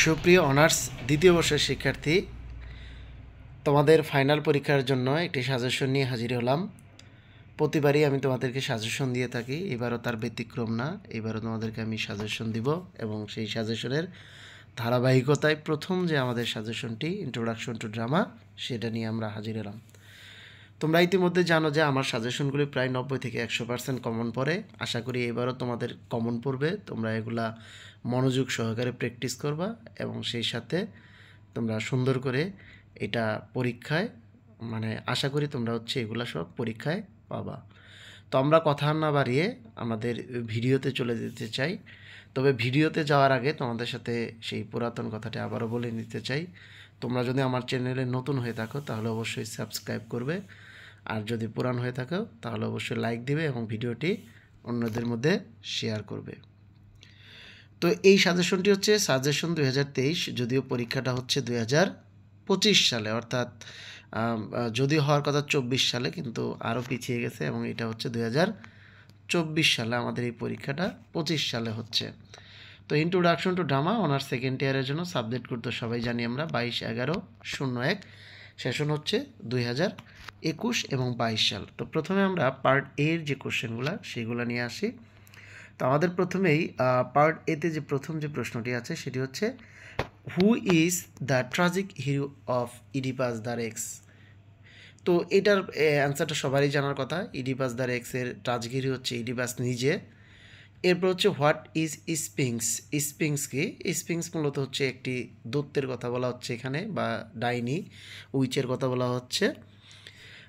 সুপ্রিয় অনার্স দ্বিতীয় বর্ষের শিক্ষার্থী, তোমাদের ফাইনাল পরীক্ষার জন্য একটি সাজেশন নিয়ে হাজির হলাম। প্রতিবারই আমি তোমাদেরকে সাজেশন দিয়ে থাকি, এবারও তার ব্যতিক্রম না। এবারও তোমাদেরকে আমি সাজেশন দিব এবং সেই সাজেশনের ধারাবাহিকতায় প্রথম যে আমাদের সাজেশনটি ইন্ট্রোডাকশন টু ড্রামা, সেটা নিয়ে আমরা হাজির হলাম। তোমরা ইতিমধ্যে জানো যে আমার সাজেশনগুলি প্রায় 90-100% কমন পড়ে। আশা করি এবারও তোমাদের কমন পড়বে। তোমরা এগুলা মনোযোগ সহকারে প্র্যাকটিস করবা এবং সেই সাথে তোমরা সুন্দর করে এটা পরীক্ষায় আশা করি তোমরা এগুলা সব পরীক্ষায় পাবা। তো আমরা কথা না বাড়িয়ে আমাদের ভিডিওতে চলে যেতে চাই। তবে ভিডিওতে যাওয়ার আগে তোমাদের সাথে সেই পুরাতন কথাটা আবারও বলে নিতে চাই। তোমরা যদি আমার চ্যানেলে নতুন হয়ে থাকো তাহলে অবশ্যই সাবস্ক্রাইব করবে, আর যদি পুরান হয়ে থাকো তাহলে অবশ্যই লাইক দিবে এবং ভিডিওটি অন্যদের মধ্যে শেয়ার করবে। তো এই সাজেশনটি হচ্ছে সাজেশন 2023, যদিও পরীক্ষাটা হচ্ছে 2025 সালে, অর্থাৎ যদিও হওয়ার কথা 24 সালে, কিন্তু আরও পিছিয়ে গেছে এবং এটা হচ্ছে 2024 সালে। আমাদের এই পরীক্ষাটা 25 সালে হচ্ছে। তো introduction to drama honours second ইয়ারের জন্য সাবজেক্ট করতে সবাই জানি আমরা 22/11/01, সেশন হচ্ছে 2021 এবং 22 সাল। তো প্রথমে আমরা পার্ট এর যে কোশ্চেনগুলো সেগুলো নিয়ে আসি। তো আমাদের প্রথমেই পার্ট এতে যে প্রথম যে প্রশ্নটি আছে সেটি হচ্ছে, who is the tragic hero of Oedipus the Rex? তো এটার অ্যান্সারটা সবারই জানার কথা। ইডিপাস দ্য রেক্সের ট্রাজিক হিরো হচ্ছে ইডিপাস নিজে। এরপর হচ্ছে হোয়াট ইজ স্পিংস? স্পিংস কি? স্পিংস মূলত হচ্ছে একটি দৈত্যের কথা বলা হচ্ছে এখানে, বা ডাইনি উইচের কথা বলা হচ্ছে।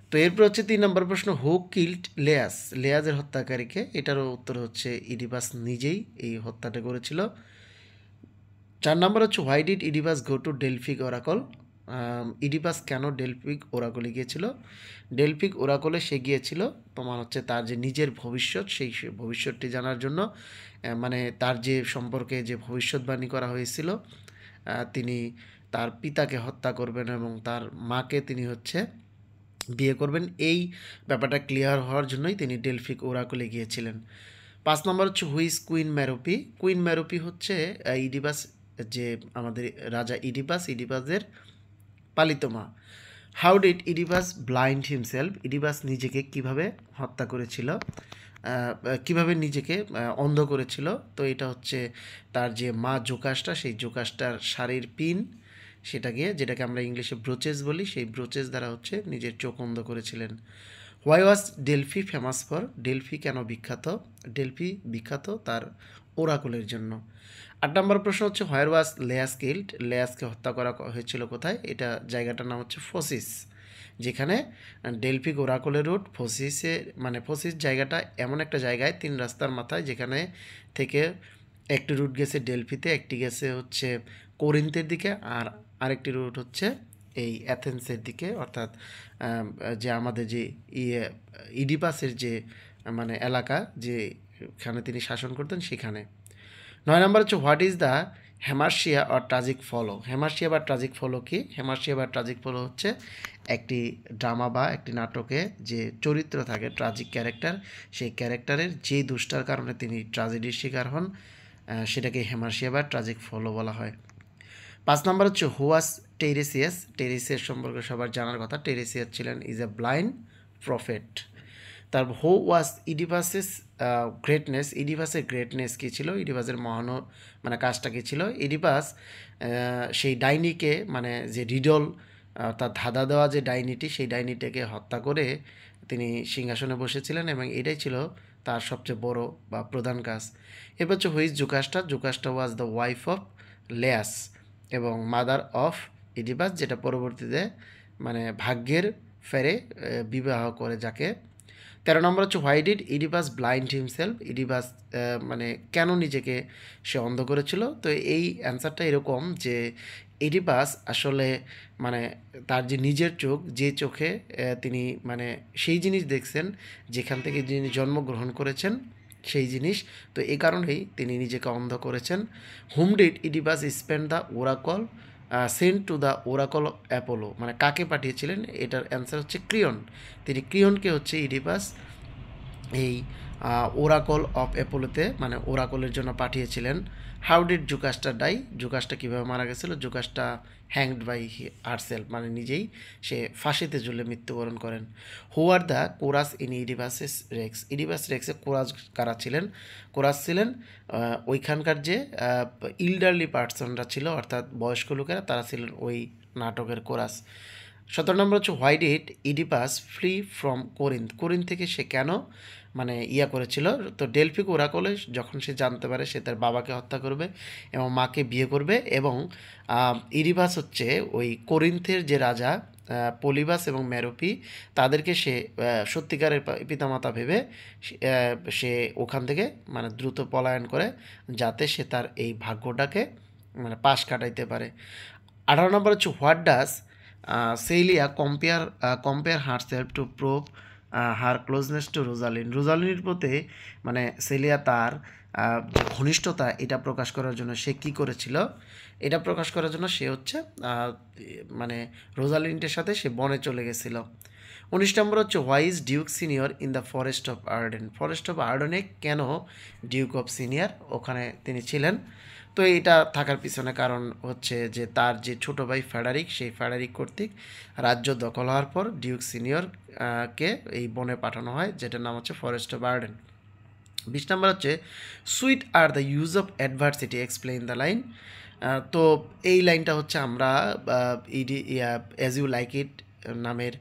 তো এরপর হচ্ছে 3 নম্বর প্রশ্ন, হু কিল্ড লেয়াস? লেয়াজের হত্যাকারীকে? এটারও উত্তর হচ্ছে ইডিপাস নিজেই এই হত্যাটা করেছিল। 4 নম্বর হচ্ছে, why did Oedipus go to Delphic oracle? Oedipus কেন ডেলফিক ওরাকলে গিয়েছিল? ডেলফিক ওরাকলে সে গিয়েছিল তোমার হচ্ছে তার যে নিজের ভবিষ্যৎ, সেই ভবিষ্যৎটি জানার জন্য। তার যে সম্পর্কে যে ভবিষ্যৎবাণী করা হয়েছিল, তিনি তার পিতাকে হত্যা করবেন এবং তার মাকে তিনি বিয়ে করবেন, এই ব্যাপারটা ক্লিয়ার হওয়ার জন্যই তিনি ডেলফিক ওরাকলে গিয়েছিলেন। 5 নম্বর হচ্ছে, হুইজ কুইন ম্যারোপি? কুইন ম্যারোপি হচ্ছে ইডিপাস, যে আমাদের রাজা ইডিপাসের পালিত মা। How did Oedipus blind himself? Oedipus নিজেকে কিভাবে হত্যা করেছিল, কিভাবে নিজেকে অন্ধ করেছিল? তো এটা হচ্ছে তার যে মা জোকাসটা, সেই জোকাসটার শাড়ির পিন, যেটাকে আমরা ইংলিশে ব্রোচেস বলি, সেই ব্রোচেস দ্বারা নিজের চোখ অন্ধ করেছিলেন। Why was Delphi famous for? Delphi কেন বিখ্যাত? ডেলফি বিখ্যাত তার ওরাকলের জন্য। 8 নম্বর প্রশ্ন হচ্ছে, হোয়ার ওয়াজ লেয়াস কিল্ড? লেয়াসকে হত্যা করা হয়েছিল কোথায়? এটা জায়গাটার নাম হচ্ছে ফোসিস, যেখানে ডেলফিক ওরাকলের রুট ফোসিসে, ফোসিস জায়গাটা এমন একটা জায়গায় 3 রাস্তার মাথায়, যেখানে থেকে একটি রুট গেছে ডেলফিতে, একটি গেছে কোরিন্থের দিকে, আর আরেকটি রুট হচ্ছে এই অ্যাথেন্সের দিকে, অর্থাৎ যে আমাদের যে ইডিপাসের যে এলাকা, যেখানে তিনি শাসন করতেন সেখানে। 9 নম্বর হচ্ছে, what is the hamartia or tragic flaw? Hamartia বা ট্রাজিক ফলো কি? হেমার্শিয়া বা ট্রাজিক ফলো হচ্ছে একটি ড্রামা বা একটি নাটকে যে চরিত্র থাকে, ট্রাজিক ক্যারেক্টার, সেই ক্যারেক্টারের যে দুষ্টার কারণে তিনি ট্রাজেডির শিকার হন, সেটাকে হেমার্শিয়া বা ট্রাজিক ফলো বলা হয়। 5 নম্বর হচ্ছে, হু ওয়াজ টেরেসিয়াস? টেরেসিয়াস সম্পর্কে সবার জানার কথা। টেরেসিয়াস ছিলেন ইজ এ ব্লাইন্ড প্রফেট। তারপর হু ওয়াজ ইডিপাসেস গ্রেটনেস? ইডিপাসের গ্রেটনেস কী ছিল? ইডিপাসের কাজটা কী ছিল? ইডিপাস সেই ডাইনিকে, যে রিডল, অর্থাৎ ধাঁধা দেওয়া যে ডাইনিটি, সেই ডাইনিটাকে হত্যা করে তিনি সিংহাসনে বসেছিলেন এবং এটাই ছিল তার সবচেয়ে বড় বা প্রধান কাজ। এরপর হচ্ছে, who's Jocasta? Jocasta was the wife of Laius এবং মাদার অফ ইডিপাস, যেটা পরবর্তীতে ভাগ্যের ফেরে বিবাহ করে যাকে। 13 নম্বর হচ্ছে, why did Oedipus blind himself? Oedipus কেন নিজেকে সে অন্ধ করেছিল? তো এই অ্যান্সারটা এরকম যে ইডিপাস আসলে তার যে নিজের চোখ, যে চোখে তিনি সেই জিনিস দেখছেন যেখান থেকে যিনি জন্মগ্রহণ করেছেন, সেই জিনিস। তো এই কারণেই তিনি নিজেকে অন্ধ করেছেন। Hmm did Oedipus spend the oracle sent to the oracle Apollo? কাকে পাঠিয়েছিলেন? এটার অ্যান্সার হচ্ছে ক্রিয়ন। তিনি ক্রিয়নকে ইডিপাস এই ওরাকল অফ অ্যাপোলোতে, মানে ওরাকলের জন্য পাঠিয়েছিলেন। হাউ ডিড জুকাস্টার ডাই, জুকাস্টা কীভাবে মারা গেছিল? জুকাস্টা হ্যাংড বাই হারসেলফ, মানে নিজেই সে ফাঁসিতে ঝুলে মৃত্যুবরণ করেন। Who are the chorus in Oedipus's Rex, Oedipus রেক্সে কোরাস কারা ছিলেন? কোরাস ছিলেন ওইখানকার যে ইল্ডারলি পার্সনরা ছিল, অর্থাৎ বয়স্ক লোকেরা, তারা ছিলেন ওই নাটকের কোরাস। 17 নম্বর হচ্ছে why did Oedipus flee from Corinth, Corinth থেকে সে কেন মানে করেছিল? তো ডেলফিক ওরাকলে যখন সে জানতে পারে সে তার বাবাকে হত্যা করবে এবং মাকে বিয়ে করবে, এবং ইডিপাস হচ্ছে ওই কোরিন্থের যে রাজা পলিবাস এবং মেরোপি, তাদেরকে সে সত্যিকারের পিতামাতা ভেবে সে ওখান থেকে মানে দ্রুত পলায়ন করে, যাতে সে তার এই ভাগ্যটাকে মানে পাশ কাটাইতে পারে। 18 নম্বর হচ্ছে what does Celia compare herself to prove her closeness to Rosalind, রোজালিনের প্রতি মানে সেলিয়া তার যে ঘনিষ্ঠতা এটা প্রকাশ করার জন্য সে কী করেছিল? এটা প্রকাশ করার জন্য সে হচ্ছে মানে রোজালিনের সাথে সে বনে চলে গেছিল। 19 নম্বর হচ্ছে why is duke senior in the forest of Arden, forest of আর্ডেনে কেন ডিউক অফ সিনিয়র ওখানে তিনি ছিলেন? তো এটা থাকার পিছনে কারণ হচ্ছে যে তার যে ছোটো ভাই ফেডারিক, সেই ফেডারিক কর্তৃক রাজ্য দখল হওয়ার পর ডিউক সিনিয়র কে এই বনে পাঠানো হয়, যেটার নাম হচ্ছে ফরেস্ট অফ আর্ডেন। 20 নম্বর হচ্ছে sweet are the use of adversity, explain the line. তো এই লাইনটা হচ্ছে আমরা অ্যাজ ইউ লাইক ইট নামের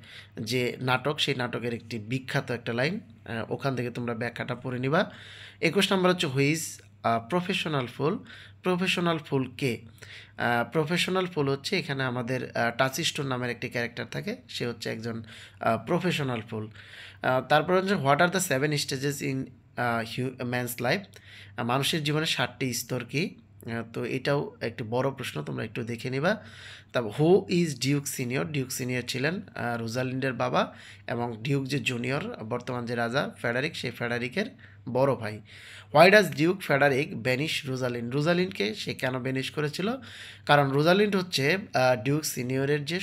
যে নাটক, সেই নাটকের একটি বিখ্যাত একটা লাইন, ওখান থেকে তোমরা ব্যাখ্যাটা পড়ে নিবা। 21 নম্বর হচ্ছে হুইজ প্রফেশনাল ফুল, প্রফেশনাল ফুল কে? প্রফেশনাল ফুল হচ্ছে এখানে আমাদের টাচিস্টোন নামের একটি ক্যারেক্টার থাকে, সে হচ্ছে একজন প্রফেশনাল ফুল। তারপর হচ্ছে what are the 7 stages in man's life, মানুষের জীবনে 7টি স্তর কি? তো এটাও একটি বড় প্রশ্ন, তোমরা একটু দেখে নিবা। তারপর who is duke senior, Duke senior ছিলেন রোজালিন্ডের বাবা, এবং ডিউক যে জুনিয়র বর্তমান যে রাজা ফেডারিক, সেই ফেডারিকের বড় ভাই। Why does duke Frederick banish Rosalind, রোজালিনকে সে কেন ব্যানিশ করেছিল? কারণ রোজালিন্ড হচ্ছে ডিউক সিনিয়রের যে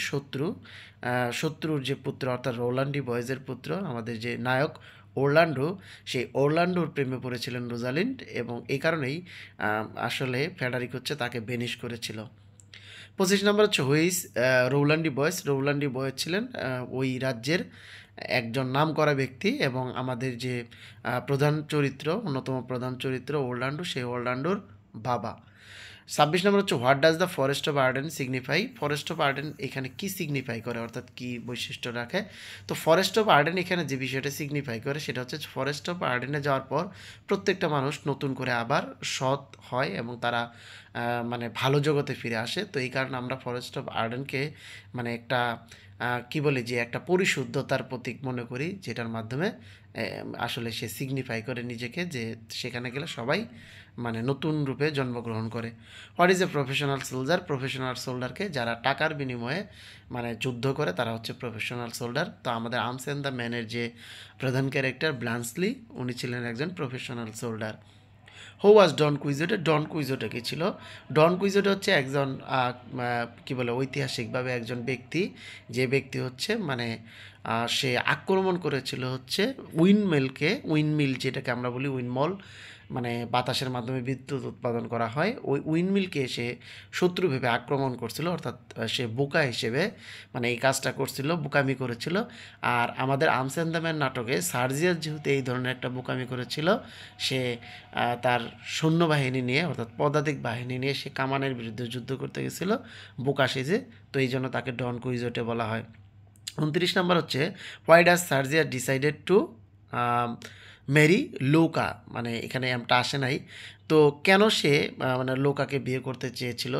শত্রুর যে পুত্র, অর্থাৎ রোলান্ডি বয়েজের পুত্র, আমাদের যে নায়ক ওরল্যান্ডো, সেই ওরল্যান্ডোর প্রেমে পড়েছিলেন রোজালিন্ড, এবং এই কারণেই আসলে ফেডারিক হচ্ছে তাকে বেনিশ করেছিল। 25 নম্বর হচ্ছে হুইস রৌলান্ডি বয়েস, রৌলান্ডি বয়েস ছিলেন ওই রাজ্যের একজন নামকরা ব্যক্তি, এবং আমাদের যে প্রধান চরিত্র, অন্যতম প্রধান চরিত্র ওরল্যান্ডো, সেই ওরল্যান্ডোর বাবা। 26 নম্বর হচ্ছে what does the forest of Arden signify, forest of Arden এখানে কি সিগনিফাই করে, অর্থাৎ কি বৈশিষ্ট্য রাখে? তো ফরেস্ট অফ আর্ডেন এখানে যে বিষয়টা সিগনিফাই করে সেটা হচ্ছে ফরেস্ট অফ আর্ডেনে যাওয়ার পর প্রত্যেকটা মানুষ নতুন করে আবার সৎ হয় এবং তারা মানে ভালো জগতে ফিরে আসে। তো এই কারণে আমরা ফরেস্ট অফ আর্ডেনকে মানে একটা কি বলি যে একটা পরিশুদ্ধতার প্রতীক মনে করি, যেটার মাধ্যমে আসলে সে সিগনিফাই করে নিজেকে যে সেখানে গেলে সবাই মানে নতুন রূপে জন্মগ্রহণ করে। What is a professional soldier, professional সোলজারকে যারা টাকার বিনিময়ে মানে যুদ্ধ করে তারা হচ্ছে প্রফেশনাল সোলজার। তো আমাদের আর্মস অ্যান্ড দ্য ম্যানের যে প্রধান ক্যারেক্টার ব্লান্সলি, উনি ছিলেন একজন প্রফেশনাল সোলজার। হু ওয়াজ ডন কুইজোটে, ডন কুইজোটে কি ছিল? ডন কুইজোটে হচ্ছে একজন কি বলে ঐতিহাসিকভাবে একজন ব্যক্তি, যে ব্যক্তি হচ্ছে মানে সে আক্রমণ করেছিল হচ্ছে উইন্ডমিলকে, উইন্ডমিল যেটাকে আমরা বলি উইন্ডমল, মানে বাতাসের মাধ্যমে বিদ্যুৎ উৎপাদন করা হয়, ওই উইন্ডমিলকে সে শত্রু ভেবে আক্রমণ করছিল, অর্থাৎ সে বোকা হিসেবে মানে এই কাজটা করছিল, বোকামি করেছিল। আর আমাদের আর্মস অ্যান্ড দ্য ম্যান নাটকে সার্জিয়াস যেহেতু এই ধরনের একটা বোকামি করেছিল, সে তার সৈন্যবাহিনী নিয়ে, অর্থাৎ পদাতিক বাহিনী নিয়ে সে কামানের বিরুদ্ধে যুদ্ধ করতে গেছিলো বোকা সেজে, তো এই জন্য তাকে ডন কুইজোটে বলা হয়। 29 নম্বর হচ্ছে why does Sergius decided to marry Louka, মানে এখানে এমটা আসে নাই, তো কেন সে মানে লৌকাকে বিয়ে করতে চেয়েছিল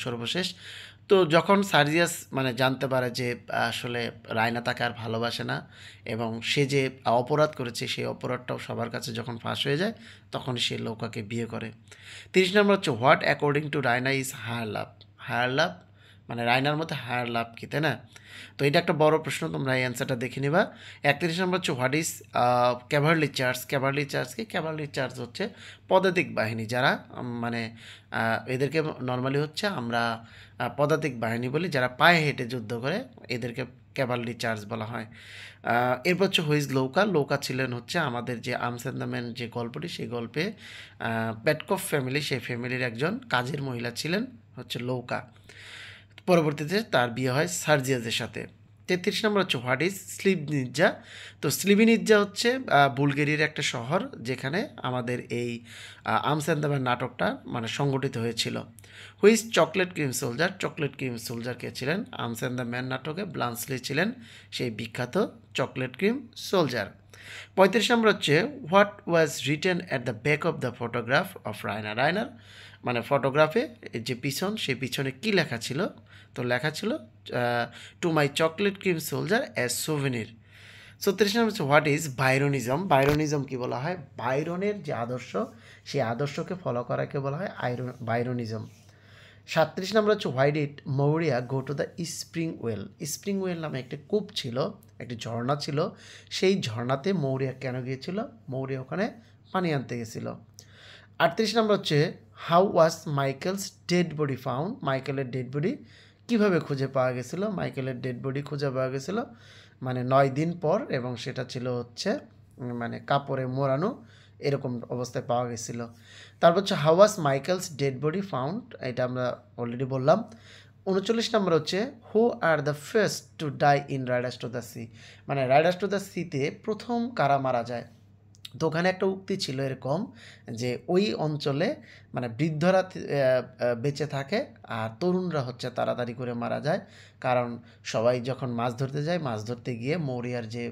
সর্বশেষ? তো যখন সার্জিয়াস মানে জানতে পারে যে আসলে রায়না তাকে আর ভালোবাসে না, এবং সে যে অপরাধ করেছে সেই অপরাধটাও সবার কাছে যখন ফাঁস হয়ে যায়, তখন সে লৌকাকে বিয়ে করে। 30 নম্বর হচ্ছে what according to Raina is higher love, higher love মানে রায়নার মধ্যে হায়ার লাভ কি, তাই না? তো এটা একটা বড় প্রশ্ন, তোমরা এই অ্যান্সারটা দেখে নিবা। 31 নম্বর হচ্ছে হোয়াট ইজ ক্যাভারলি চার্জ, ক্যাভারলি চার্জ কি? ক্যাভারলি চার্জ হচ্ছে পদাতিক বাহিনী, যারা মানে এদেরকে নর্মালি হচ্ছে আমরা পদাতিক বাহিনী বলি, যারা পায়ে হেঁটে যুদ্ধ করে, এদেরকে ক্যাভালরি চার্জ বলা হয়। এরপর হচ্ছে হুইজ লৌকা। লৌকা ছিলেন হচ্ছে আমাদের যে আর্মস অ্যান্ড দ্য ম্যান যে গল্পটি, সেই গল্পে পেটকফ ফ্যামিলি, সেই ফ্যামিলির একজন কাজের মহিলা ছিলেন হচ্ছে লৌকা। পরবর্তীতে তার বিয়ে হয় সার্জিয়াসের সাথে। 33 নম্বর হচ্ছে হোয়াট ইজ স্লিভনিৎজা। তো স্লিভনিৎজা হচ্ছে বুলগেরিয়ার একটা শহর, যেখানে আমাদের এই আর্মস অ্যান্ড দ্য ম্যান নাটকটা মানে সংগঠিত হয়েছিল। Who's chocolate cream soldier. Chocolate cream soldier কে ছিলেন? আর্মস অ্যান্ড দ্য ম্যান নাটকে ব্লান্সলি ছিলেন সেই বিখ্যাত চকলেট ক্রিম সোলজার। 35 নম্বর হচ্ছে what was written at the back of the photograph of রায়নার। রায়নার মানে ফটোগ্রাফে যে পিছন, সেই পিছনে কী লেখা ছিল? তো লেখা ছিল to my chocolate cream soldier as souvenir. 36 number হচ্ছে হোয়াট ইজ বাইরনিজম। বাইরনিজম কী বলা হয়? বাইরনের যে আদর্শ, সেই আদর্শকে ফলো করাকে বলা হয় বাইরনিজম। 37 নম্বর হচ্ছে why did Maurya go to the spring well. Spring well নামে একটি কূপ ছিল, একটি ঝর্ণা ছিল। সেই ঝর্ণাতে মৌরিয়া কেন গিয়েছিল? মৌরিয়া ওখানে পানি আনতে গেছিল। 38 নম্বর হচ্ছে how was Michael's dead body found. মাইকেলের ডেড বডি কীভাবে খুঁজে পাওয়া গেছিলো? মাইকেলের ডেড বডি খুঁজে পাওয়া গেছিলো মানে 9 দিন পর, এবং সেটা ছিল হচ্ছে মানে কাপড়ে মোড়ানো, এরকম অবস্থায় পাওয়া গেছিলো। তারপর হচ্ছে how was Michael's dead body found, এটা আমরা অলরেডি বললাম। 39 নম্বর হচ্ছে who are the first to die in Riders to the Sea. মানে রাইডার্স টু দ্য সিতে প্রথম কারা মারা যায়? তো ওখানে একটা উক্তি ছিল এরকম যে ওই অঞ্চলে মানে বৃদ্ধরা বেঁচে থাকে আর তরুণরা হচ্ছে তাড়াতাড়ি করে মারা যায়, কারণ সবাই যখন মাছ ধরতে যায়, মাছ ধরতে গিয়ে মৌরিয়ার যে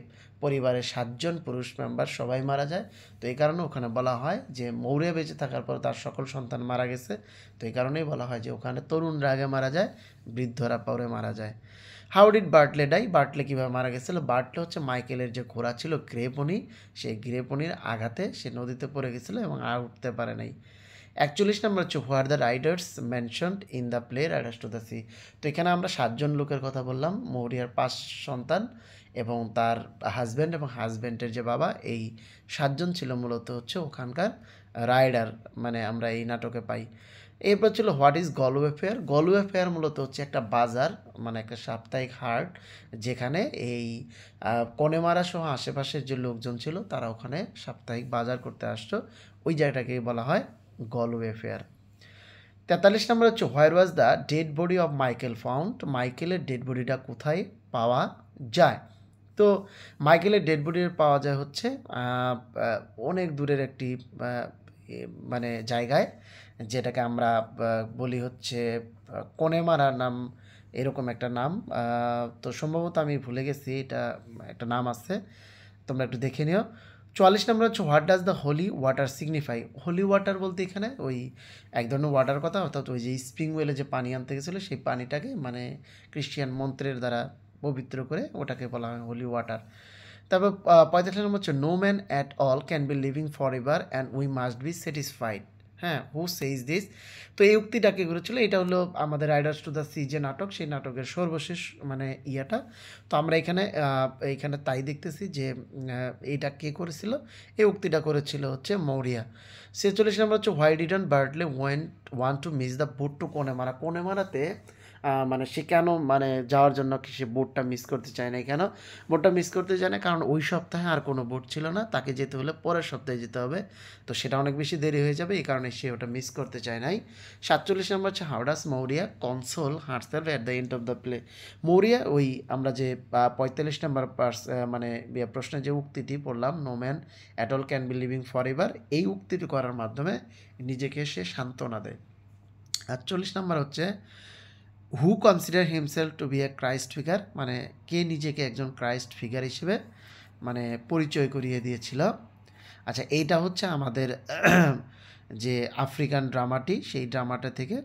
পরিবারের 7 জন পুরুষ মেম্বার সবাই মারা যায়। তো এই কারণে ওখানে বলা হয় যে মৌরিয়া বেঁচে থাকার পর তার সকল সন্তান মারা গেছে। তো এই কারণেই বলা হয় যে ওখানে তরুণরা আগে মারা যায়, বৃদ্ধরা পরে মারা যায়। How did বার্টলে die. বার্টলে কীভাবে মারা গেছিল? বার্টলে হচ্ছে মাইকেলের যে ঘোড়া ছিল গ্রেপনি, সেই গ্রেপনির আঘাতে সে নদীতে পড়ে গেছিলো এবং আর উঠতে পারে নাই। 41 নম্বর হচ্ছে where the Riders mentioned in the play Riders to the C. তো এখানে আমরা 7 জন লোকের কথা বললাম, মৌরিয়ার 5 সন্তান এবং তার হাজব্যান্ড এবং হাজব্যান্ডের যে বাবা, এই 7 জন ছিল মূলত হচ্ছে ওখানকার রাইডার, মানে আমরা এই নাটকে পাই। এরপর ছিল what is Galway fair. Galway fair মূলত হচ্ছে একটা বাজার, মানে একটা সাপ্তাহিক হাট, যেখানে এই কনেমারা সহ আশেপাশের যে লোকজন ছিল তারা ওখানে সাপ্তাহিক বাজার করতে আসতো, ওই জায়গাটাকে বলা হয় গলওয়ে ফেয়ার। 43 নম্বর হচ্ছে where was the dead body of Michael found. মাইকেলের ডেড বডিটা কোথায় পাওয়া যায়? তো মাইকেলের ডেড বডি পাওয়া যায় হচ্ছে অনেক দূরের একটি মানে জায়গায়, যেটাকে আমরা বলি হচ্ছে কনেমারা নাম, এরকম একটা নাম। তো সম্ভবত আমি ভুলে গেছি, এটা একটা নাম আছে, তোমরা একটু দেখে নিও। 44 নম্বর হচ্ছে what does the holy water signify. Holy water বলতে এখানে ওই এক ধরনের ওয়াটার কথা, অর্থাৎ ওই যে স্প্রিং ওয়েলে যে পানি আনতে গেছিলো, সেই পানিটাকে মানে খ্রিস্টিয়ান মন্ত্রের দ্বারা পবিত্র করে ওটাকে বলা হয় হোলি ওয়াটার। তারপর 45 নম্বর হচ্ছে no man at all can be living for ever and we must be satisfied. হ্যাঁ, হু সেইজ দিস। তো এই উক্তিটা কে করেছিল? এটা হলো আমাদের রাইডার্স টু দ্য সি যে নাটক, সেই নাটকের সর্বশেষ মানে ইয়েটা। তো আমরা এইখানে তাই দেখতেছি যে এইটা কে করেছিল? এই উক্তিটা করেছিল হচ্ছে মৌরিয়া। 46 নম্বর হচ্ছে why didn't Bartley want to miss the boat to Connemara. কোনেমারাতে মানে সে কেন মানে যাওয়ার জন্য সে বোটটা মিস করতে চায় না? কেন বোটটা মিস করতে চায় না? কারণ ওই সপ্তাহে আর কোনো বোট ছিল না, তাকে যেতে হলে পরের সপ্তাহে যেতে হবে, তো সেটা অনেক বেশি দেরি হয়ে যাবে, এই কারণে সে ওটা মিস করতে চায় নাই। 47 নম্বর হচ্ছে how does Maurya console herself at the end of the play. Maurya ওই আমরা যে 45 নম্বর মানে প্রশ্নে যে উক্তিটি পড়লাম, no man at all can be living for ever, এই উক্তিটি করার মাধ্যমে নিজেকে সে সান্ত্বনা দেয়। 48 নম্বর হচ্ছে who consider himself to be a Christ figure, মানে কে নিজেকে একজন ক্রাইস্ট ফিগার হিসেবে মানে পরিচয় করিয়ে দিয়েছিল। আচ্ছা, এইটা হচ্ছে আমাদের যে আফ্রিকান ড্রামাটি, সেই ড্রামাটা থেকে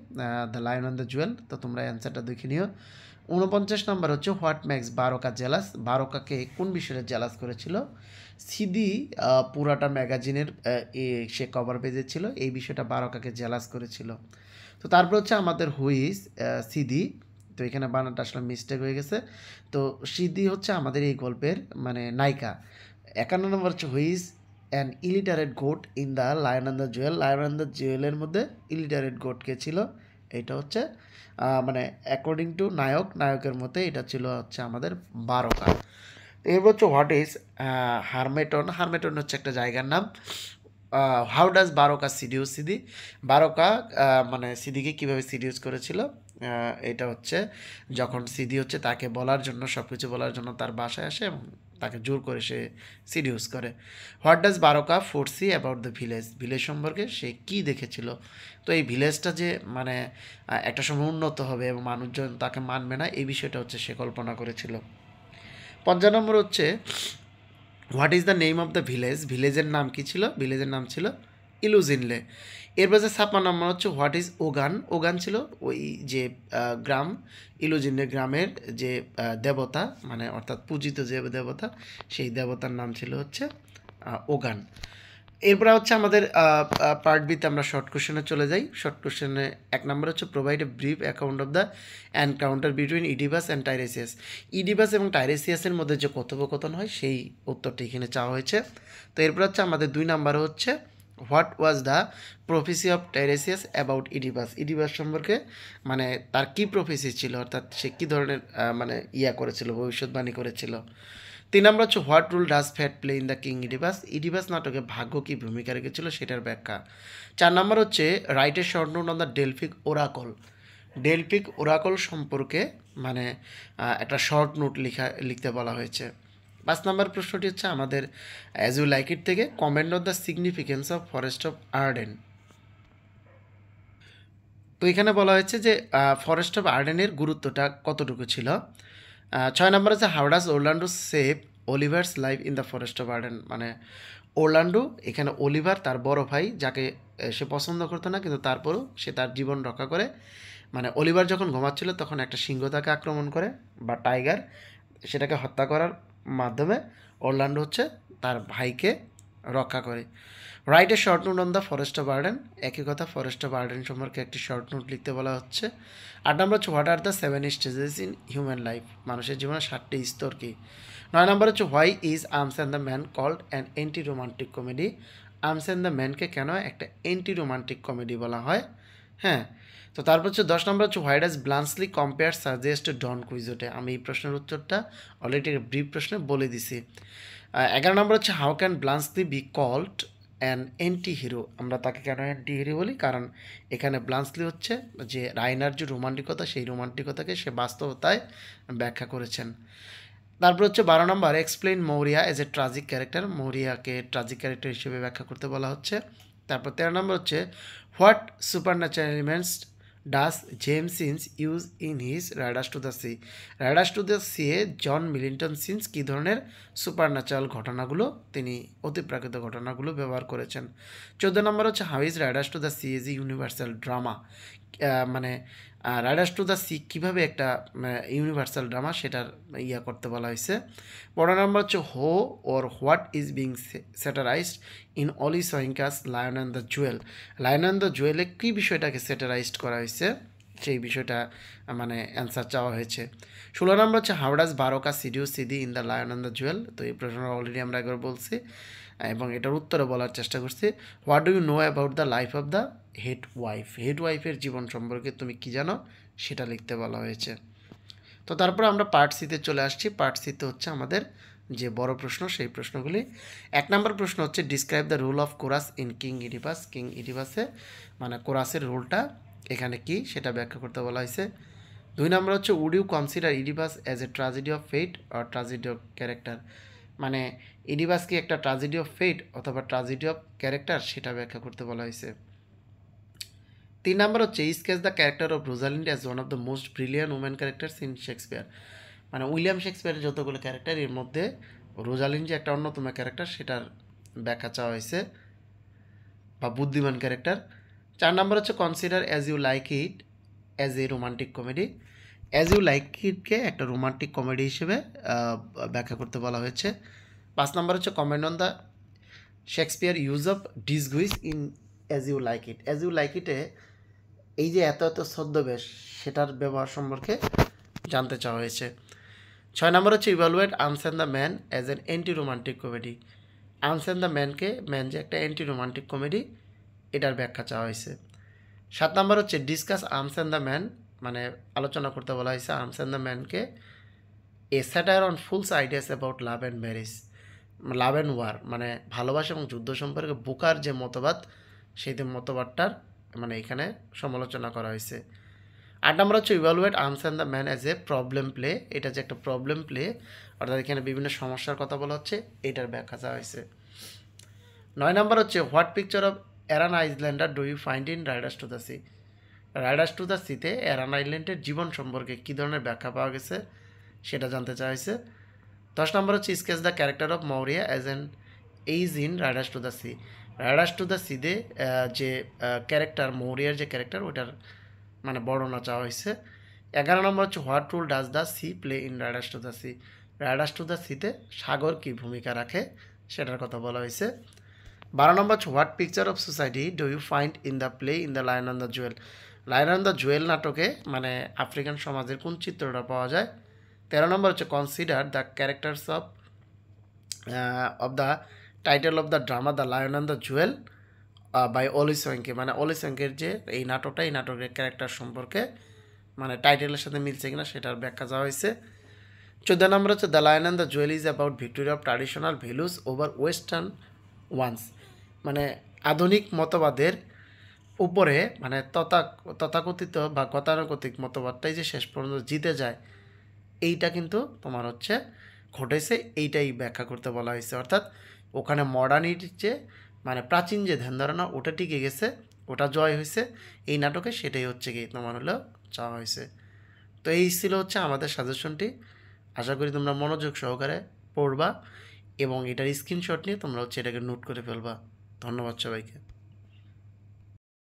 the lion and the Jewel. তো তোমরা অ্যান্সারটা দেখে নিও। 49 নম্বর হচ্ছে হোয়াট ম্যাক্স বারোকা জেলাস। বারোকাকে কোন বিষয়ে জেলাস করেছিল? সিদি পুরাটা ম্যাগাজিনের সে কভার পেজে ছিল, এই বিষয়টা বারোকাকে জেলাস করেছিল। তো তারপর হচ্ছে আমাদের হুইজ সিদি। তো এখানে বানানটা আসলে মিস্টেক হয়ে গেছে। তো সিদি হচ্ছে আমাদের এই গল্পের মানে নায়িকা। 51 নম্বর হচ্ছে who's an illiterate goat in the lion and the Jewel. Lion and the জুয়েলের মধ্যে ইলিটারেট গোট কে ছিল? এটা হচ্ছে মানে অ্যাকর্ডিং টু নায়কের মতে এটা ছিল হচ্ছে আমাদের বারকা। এরপর হচ্ছে হোয়াট ইজ হারমেটন হচ্ছে একটা জায়গার নাম। How does Baroka seduce Sidi, বারকা মানে সিদিকে কীভাবে সিডিউস করেছিল, এটা হচ্ছে যখন সিদি হচ্ছে তাকে বলার জন্য সব কিছু বলার জন্য তার বাসায় আসে এবং তাকে জোর করে সে সিডিউস করে। What does Baroka foresee about the village সম্পর্কে সে কী দেখেছিল। তো এই ভিলেজটা যে মানে একটা সময় উন্নত হবে এবং মানুষজন তাকে মানবে না, এই বিষয়টা হচ্ছে সে কল্পনা করেছিল। ৫ নম্বর হচ্ছে what is the name of the ভিলেজের নাম কী ছিল, ভিলেজের নাম ছিল ইলুজিনলে। এরপর যে ৫৬ নম্বর হচ্ছে হোয়াট ইজ ওগান ছিল ওই যে গ্রাম, ইলুজিনলে গ্রামের যে দেবতা মানে অর্থাৎ পূজিত যে দেবতা, সেই দেবতার নাম ছিল হচ্ছে ওগান। এরপরে হচ্ছে আমাদের পার্ট বিতে আমরা শর্ট কোশ্চেনে চলে যাই। শর্ট কোশ্চেনে ১ নম্বর হচ্ছে provide a brief account of the encounter between Oedipus and Tiresias. Oedipus এবং টাইরেসিয়াসের মধ্যে যে কথোপকথন হয় সেই উত্তরটি এখানে চাওয়া হয়েছে। তো এরপর হচ্ছে আমাদের ২ নম্বরে হচ্ছে what was the prophecy of Tiresias about Oedipus সম্পর্কে মানে তার কী প্রফেসি ছিল, অর্থাৎ সে কী ধরনের মানে করেছিল, ভবিষ্যৎবাণী করেছিল। ৩ নম্বর হচ্ছে what role does fate play in the king Oedipus নাটকে ভাগ্য কী ভূমিকা রেখেছিল সেটার ব্যাখ্যা। ৪ নম্বর হচ্ছে write a short note on the Delphic oracle সম্পর্কে মানে একটা শর্ট নোট লিখতে বলা হয়েছে। ৫ নম্বর প্রশ্নটি হচ্ছে আমাদের অ্যাজ ইউ লাইক ইট থেকে comment on the significance of forest of Arden. তো এখানে বলা হয়েছে যে ফরেস্ট অফ আর্ডেনের গুরুত্বটা কতটুকু ছিল। ৬ নম্বর হচ্ছে how does Orlando save Oliver's life in the forest of Arden. মানে ওরল্যান্ডো এখানে অলিভার তার বড় ভাই যাকে সে পছন্দ করতো না, কিন্তু তারপরেও সে তার জীবন রক্ষা করে। মানে অলিভার যখন ঘুমাচ্ছিল তখন একটা সিংহ তাকে আক্রমণ করে বা টাইগার, সেটাকে হত্যা করার মাধ্যমে ওরল্যান্ডো হচ্ছে তার ভাইকে রক্ষা করে। Right a short note on the forest of Arden, একই কথা ফরেস্ট অফ আর্ডেন সম্পর্কে একটি শর্ট নোট লিখতে বলা হচ্ছে। ৮ নম্বর হচ্ছে what are the 7 stages in human life, মানুষের জীবনে 7টি স্তর কী। ৯ নম্বর হচ্ছে why is Arms and the Man called an anti romantic comedy, Arms and the ম্যানকে কেন একটা অ্যান্টি রোমান্টিক কমেডি বলা হয়। হ্যাঁ, তো তারপর হচ্ছে ১০ নম্বর হচ্ছে হোয়াই ডাজ ব্লান্সলি কম্পেয়ার সাজেস্ট ডন কুইজোটে, আমি এই প্রশ্নের উত্তরটা অলরেডি ব্রিফ প্রশ্নে বলে দিছি। ১১ নম্বর হচ্ছে how can Bluntschli be called an anti hero, আমরা তাকে কেন অ্যান্টি হিরো বলি, কারণ এখানে ব্লান্সলি হচ্ছে যে রাইনার যে রোমান্টিকতা সেই রোমান্টিকতাকে সে বাস্তবতায় ব্যাখ্যা করেছেন। তারপর হচ্ছে ১২ number explain Maurya as a tragic character, মৌরিয়াকে ট্রাজিক ক্যারেক্টার হিসেবে ব্যাখ্যা করতে বলা হচ্ছে। তারপর ১৩ নম্বর হচ্ছে what supernatural elements does James Synge use in his Riders to the সি-এ জন মিলিটন সিন্স কী ধরনের সুপারন্যাচারাল ঘটনাগুলো তিনি অতিপ্রাকৃত ঘটনাগুলো ব্যবহার করেছেন। ১৪ নম্বর হচ্ছে how is Riders to the C is universal drama, মানে রাইডার্স টু দ্য সি কীভাবে একটা ইউনিভার্সাল ড্রামা সেটার করতে বলা হয়েছে। ১৫ নম্বর হচ্ছে হো ওর what is being স্যাটারাইজড in Oli সোয়েঙ্কাস lion and the জুয়েলে কী বিষয়টাকে স্যাটারাইজড করা হয়েছে সেই বিষয়টা মানে অ্যান্সার চাওয়া হয়েছে। ১৬ নম্বর হচ্ছে how does Baroka seduce Sidi in the lion and the Jewel, তো এই প্রশ্নটা অলরেডি আমরা একবার বলছি এবং এটার উত্তরে বলার চেষ্টা করছি। What do you know about the life of the head ওয়াইফের জীবন সম্পর্কে তুমি কি জানো সেটা লিখতে বলা হয়েছে। তো তারপর আমরা পার্ট সিতে চলে আসছি। পার্ট সিতে হচ্ছে আমাদের যে বড় প্রশ্ন সেই প্রশ্নগুলি। ১ নম্বর প্রশ্ন হচ্ছে describe the role of chorus in King ইডিপাসে, মানে কোরাসের রোলটা এখানে কি সেটা ব্যাখ্যা করতে বলা হয়েছে। ২ নম্বর হচ্ছে would you consider Oedipus as a tragedy of fate or tragedy of character, মানে ইডিপাস কি একটা ট্রাজেডি অফ ফেট অথবা ট্রাজেডি অফ ক্যারেক্টার সেটা ব্যাখ্যা করতে বলা হয়েছে। ৩ নম্বর হচ্ছে sketch the character of Rosalind as one of the most brilliant women characters in Shakespeare, মানে উইলিয়াম শেক্সপিয়ারের যতগুলো ক্যারেক্টার এর মধ্যে রোজালিন্ড যে একটা অন্যতম ক্যারেক্টার সেটার ব্যাখ্যা চাওয়া হয়েছে বা বুদ্ধিমান ক্যারেক্টার। ৪ নম্বর হচ্ছে consider as you like it as a romantic comedy, as you like ইটকে একটা রোমান্টিক কমেডি হিসেবে ব্যাখ্যা করতে বলা হয়েছে। ৫ নম্বর হচ্ছে comment on the Shakespeare use of disguise in As you Like ইটে এই যে এত ছদ্মবেশ সেটার ব্যবহার সম্পর্কে জানতে চাওয়া হয়েছে। ৬ নম্বর হচ্ছে evaluate arms and the man as an anti romantic comedy, Arms and the man যে একটা অ্যান্টি রোমান্টিক কমেডি এটার ব্যাখ্যা চাওয়া হয়েছে। 7 নাম্বার হচ্ছে discuss Arms and the Man, মানে আলোচনা করতে বলা হয়েছে আর্মস অ্যান্ড দ্য ম্যানকে a satire on fools ideas about love and marriage, love and war, মানে ভালোবাসা এবং যুদ্ধ সম্পর্কে বুকার যে মতবাদ সেই মতবাদটার মানে এখানে সমালোচনা করা হয়েছে। 8 নম্বর হচ্ছে evaluate arms and the man as a problem play, এটা যে একটা প্রবলেম প্লে অর্থাৎ এখানে বিভিন্ন সমস্যার কথা বলা হচ্ছে, এটার ব্যাখ্যা চাওয়া হয়েছে। 9 নম্বর হচ্ছে what picture of Aran islander do you find in Riders to the C, Riders to the সিতে অ্যারান আইল্যান্ডের জীবন সম্পর্কে কী ধরনের ব্যাখ্যা পাওয়া গেছে সেটা জানতে চাওয়া হয়েছে। 10 নম্বর হচ্ছে sketch the character of Maurya as an age in Riders to the C, Riders to the সিতে যে ক্যারেক্টার মৌরিয়ার যে ক্যারেক্টার ওইটার মানে বর্ণনা চাওয়া হয়েছে। 11 নম্বর হচ্ছে what role does the sea play in Riders to the C, Riders to the সিতে সাগর কী ভূমিকা রাখে সেটার কথা বলা হয়েছে। 12 নম্বর হচ্ছে what picture of society do you find in the play in the lion on the Jewel, lion on the jewel নাটকে মানে আফ্রিকান সমাজের কোন চিত্রটা পাওয়া যায়। 13 নম্বর হচ্ছে consider the characters of the title of the drama the lion on the jewel by Wole Soyinka, মানে অলি সোয়েঙ্কের যে এই নাটকটা এই নাটকের ক্যারেক্টার সম্পর্কে মানে টাইটেলের সাথে মিলছে কিনা সেটার ব্যাখ্যা চাওয়া হয়েছে। 14 নম্বর হচ্ছে the lion and the jewel is about victory of traditional values over western ones, মানে আধুনিক মতবাদের উপরে মানে তথাকথিত বা গতানুগতিক মতবাদটাই যে শেষ পর্যন্ত জিতে যায় এইটা কিন্তু তোমার হচ্ছে ঘটেছে, এইটাই ব্যাখ্যা করতে বলা হয়েছে। অর্থাৎ ওখানে মডার্নিটির যে মানে প্রাচীন যে ধ্যান ধারণা ওটা টিকে গেছে, ওটা জয় হয়েছে এই নাটকে, সেটাই হচ্ছে কি তোমার হলো চাওয়া হয়েছে। তো এই ছিল হচ্ছে আমাদের সাজেশনটি, আশা করি তোমরা মনোযোগ সহকারে পড়বা এবং এটার স্ক্রিনশট নিয়ে তোমরা হচ্ছে এটাকে নোট করে ফেলবা। ধন্যবাদ সবাইকে।